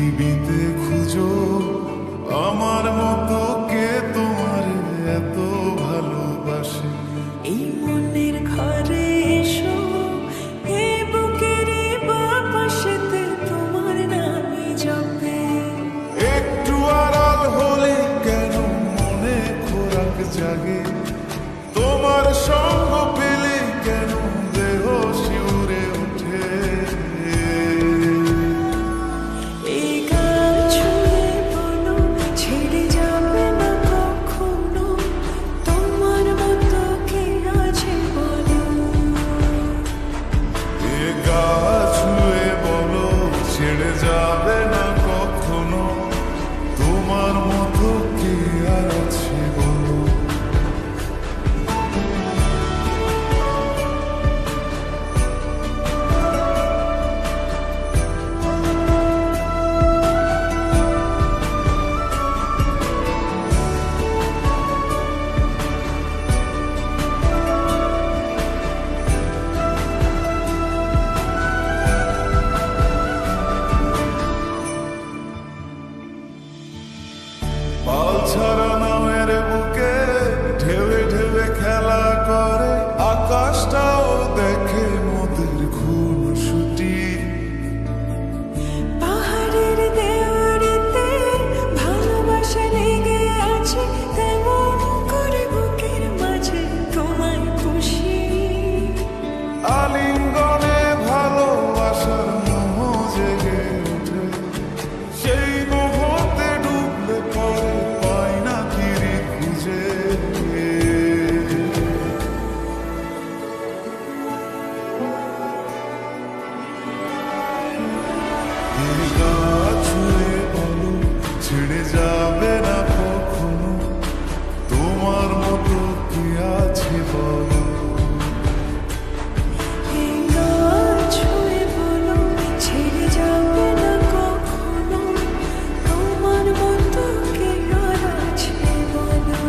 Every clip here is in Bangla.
পৃথিবীতে খুঁজো আমার মতো কে তোমার এত ভালোবাসে। এই মনের ঘরে এসো, এই বুকের বাপাশেতে তোমার নামই জপে। একটু আড়াল হলে কেন মনে খোরাক জাগে, তোমার সঙ্গ পেলে কেন দেহ শিউরে ওঠে। এই গান ছুঁয়ে বলো ছেড়ে যাবে না কখনো, তোমার মতো কে আছে বলো। এ গা ছুঁয়ে বলো ছেড়ে যাবে না কখনো, তোমার মতো কে আর আছে বলো। পাল ছাড়া নামের বুকে ঢেউে ঢেউে খেলা করে, আকাশটাও দেখে মোদের খুনসুটি। পাহাড়ের দেওয়ারিতে ভালোবাসা লেগে আছে, তেমন করে বুকের মাঝে তোমায় খুশি। আলিঙ্গনে ভালোবাসার মোহ জেগে ওঠে, সেই মোহতে ডুবলে পরে পাই না ফিরে খুঁজে। এই গা ছুঁয়ে বলো ছেড়ে যাবে না কখনো, তোমার মতো কি আছে বলো। এই গান ছুঁয়ে বলো ছেড়ে যাবে না কখনো, তোমার মতো কে আর আছে বলো।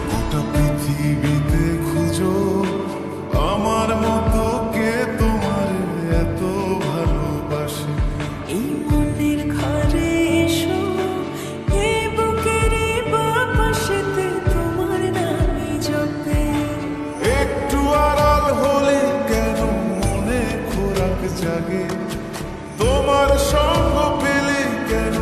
গোটা পৃথিবীতে খুঁজো আমার মতো কে তোমার এত ভালোবাসে। এই মনের ঘরে এসো, এই বুকের বাপাশেতে তোমার নামই জপে। একটু আড়াল হলে কেন মনে খোরাক জাগে, তোমার সঙ্গ পেলে কেন